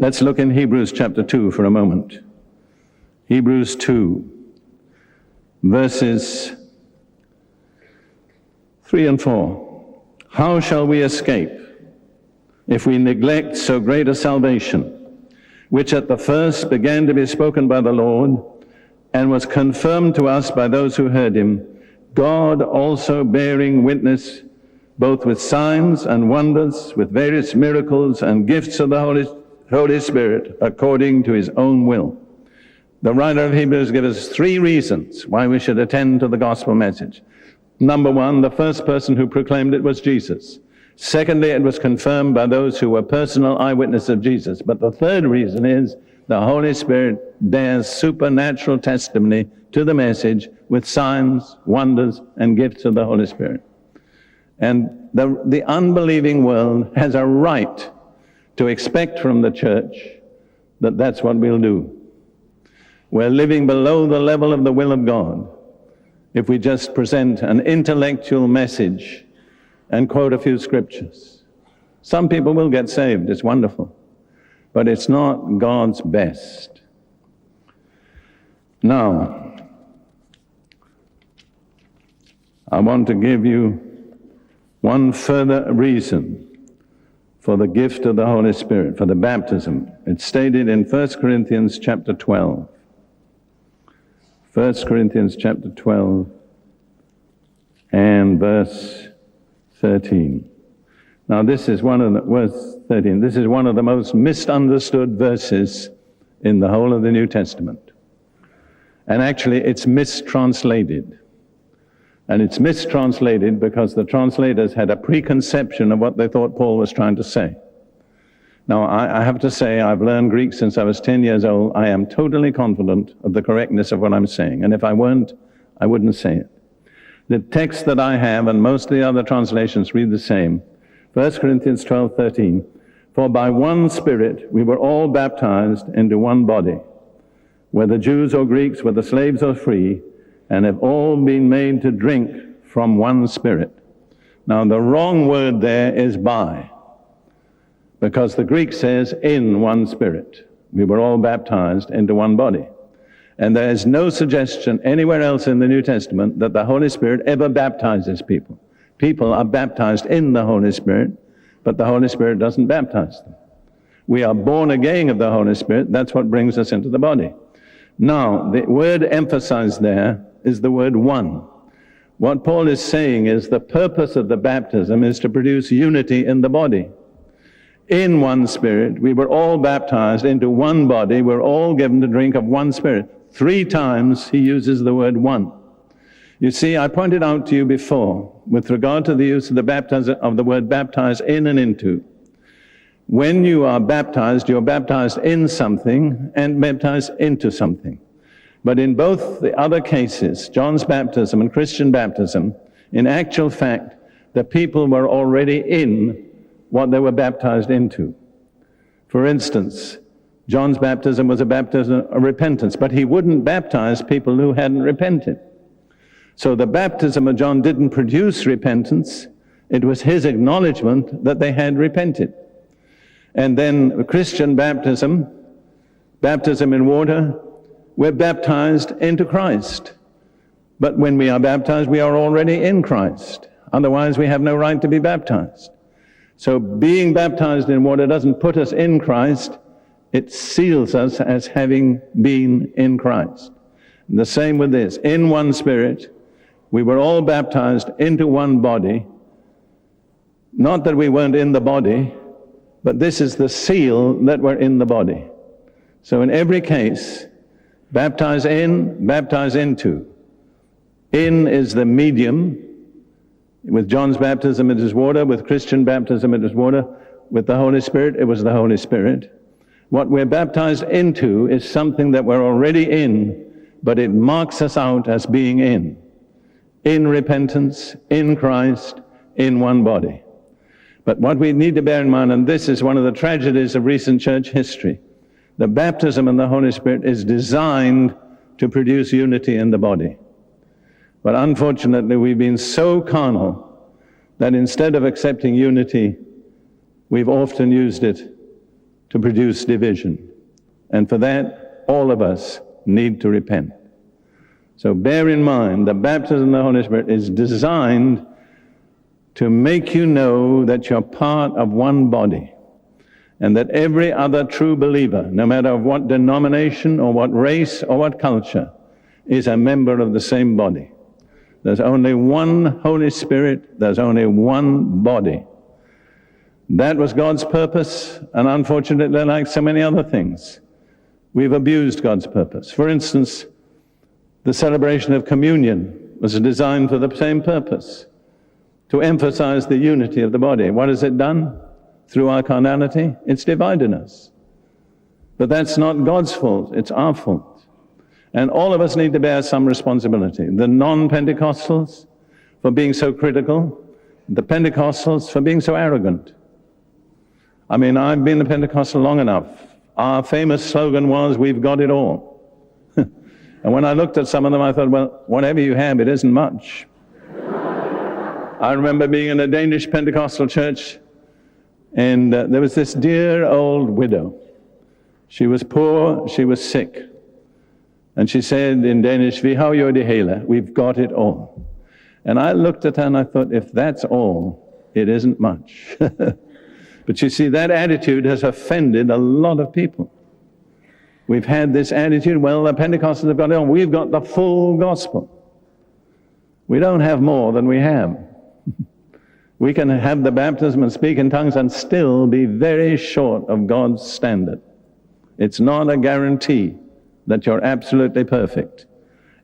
Let's look in Hebrews chapter 2 for a moment. Hebrews 2, verses 3 and 4. How shall we escape if we neglect so great a salvation, which at the first began to be spoken by the Lord, and was confirmed to us by those who heard him, God also bearing witness both with signs and wonders, with various miracles and gifts of the Holy Spirit, according to his own will. The writer of Hebrews gives us 3 reasons why we should attend to the gospel message. Number 1, the first person who proclaimed it was Jesus. Secondly, it was confirmed by those who were personal eyewitnesses of Jesus. But the third reason is the Holy Spirit bears supernatural testimony to the message with signs, wonders, and gifts of the Holy Spirit. And the unbelieving world has a right to expect from the church that that's what we'll do. We're living below the level of the will of God if we just present an intellectual message and quote a few scriptures. Some people will get saved, it's wonderful, but it's not God's best. Now, I want to give you one further reason for the gift of the Holy Spirit, for the baptism. It's stated in 1 Corinthians chapter 12. 1 Corinthians chapter 12 and verse 13. Now this is verse 13. This is one of the most misunderstood verses in the whole of the New Testament. And actually it's mistranslated. And it's mistranslated because the translators had a preconception of what they thought Paul was trying to say. Now, I have to say, I've learned Greek since I was 10 years old. I am totally confident of the correctness of what I'm saying. And if I weren't, I wouldn't say it. The text that I have, and most of the other translations read the same. 1 Corinthians 12:13. For by one Spirit we were all baptized into one body, whether Jews or Greeks, whether slaves or free, and have all been made to drink from one Spirit. Now, the wrong word there is by, because the Greek says in one Spirit. We were all baptized into one body. And there is no suggestion anywhere else in the New Testament that the Holy Spirit ever baptizes people. People are baptized in the Holy Spirit, but the Holy Spirit doesn't baptize them. We are born again of the Holy Spirit. That's what brings us into the body. Now, the word emphasized there is the word one. What Paul is saying is the purpose of the baptism is to produce unity in the body. In one Spirit, we were all baptized into one body. We're all given to drink of one Spirit. 3 times he uses the word one. You see, I pointed out to you before, with regard to the use of the word baptize in and into. When you are baptized, you're baptized in something and baptized into something. But in both the other cases, John's baptism and Christian baptism, in actual fact, the people were already in what they were baptized into. For instance, John's baptism was a baptism of repentance, but he wouldn't baptize people who hadn't repented. So the baptism of John didn't produce repentance. It was his acknowledgement that they had repented. And then Christian baptism in water, we're baptized into Christ. But when we are baptized, we are already in Christ. Otherwise, we have no right to be baptized. So being baptized in water doesn't put us in Christ. It seals us as having been in Christ. And the same with this. In one Spirit, we were all baptized into one body. Not that we weren't in the body, but this is the seal that we're in the body. So in every case, baptize in, baptize into. In is the medium. With John's baptism, it is water. With Christian baptism, it is water. With the Holy Spirit, it was the Holy Spirit. What we're baptized into is something that we're already in, but it marks us out as being in. In repentance, in Christ, in one body. But what we need to bear in mind, and this is one of the tragedies of recent church history, the baptism in the Holy Spirit is designed to produce unity in the body. But unfortunately, we've been so carnal that instead of accepting unity, we've often used it to produce division. And for that, all of us need to repent. So bear in mind, the baptism of the Holy Spirit is designed to make you know that you're part of one body, and that every other true believer, no matter of what denomination or what race or what culture, is a member of the same body. There's only one Holy Spirit, there's only one body. That was God's purpose, and unfortunately, like so many other things, we've abused God's purpose. For instance, the celebration of communion was designed for the same purpose, to emphasize the unity of the body. What has it done? Through our carnality, it's divided us. But that's not God's fault, it's our fault. And all of us need to bear some responsibility. The non-Pentecostals for being so critical, the Pentecostals for being so arrogant. I mean, I've been a Pentecostal long enough. Our famous slogan was, "We've got it all." And when I looked at some of them, I thought, well, whatever you have, it isn't much. I remember being in a Danish Pentecostal church, and there was this dear old widow. She was poor, she was sick. And she said in Danish, "Vi har jo det hele, we've got it all." And I looked at her and I thought, if that's all, it isn't much. But you see, that attitude has offended a lot of people. We've had this attitude, well, the Pentecostals have got it all. We've got the full gospel. We don't have more than we have. We can have the baptism and speak in tongues and still be very short of God's standard. It's not a guarantee that you're absolutely perfect.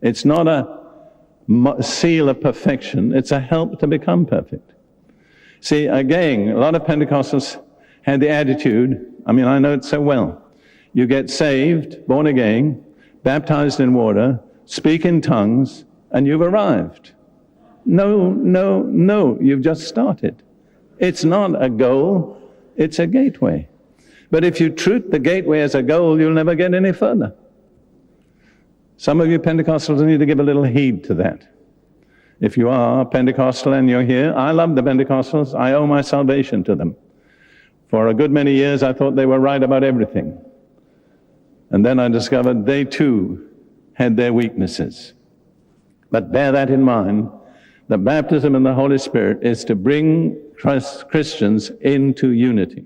It's not a seal of perfection. It's a help to become perfect. See, again, a lot of Pentecostals had the attitude, I mean, I know it so well. You get saved, born again, baptized in water, speak in tongues, and you've arrived. No, you've just started. It's not a goal, it's a gateway. But if you treat the gateway as a goal, you'll never get any further. Some of you Pentecostals need to give a little heed to that. If you are Pentecostal and you're here, I love the Pentecostals. I owe my salvation to them. For a good many years, I thought they were right about everything. And then I discovered they too had their weaknesses. But bear that in mind. The baptism in the Holy Spirit is to bring Christians into unity.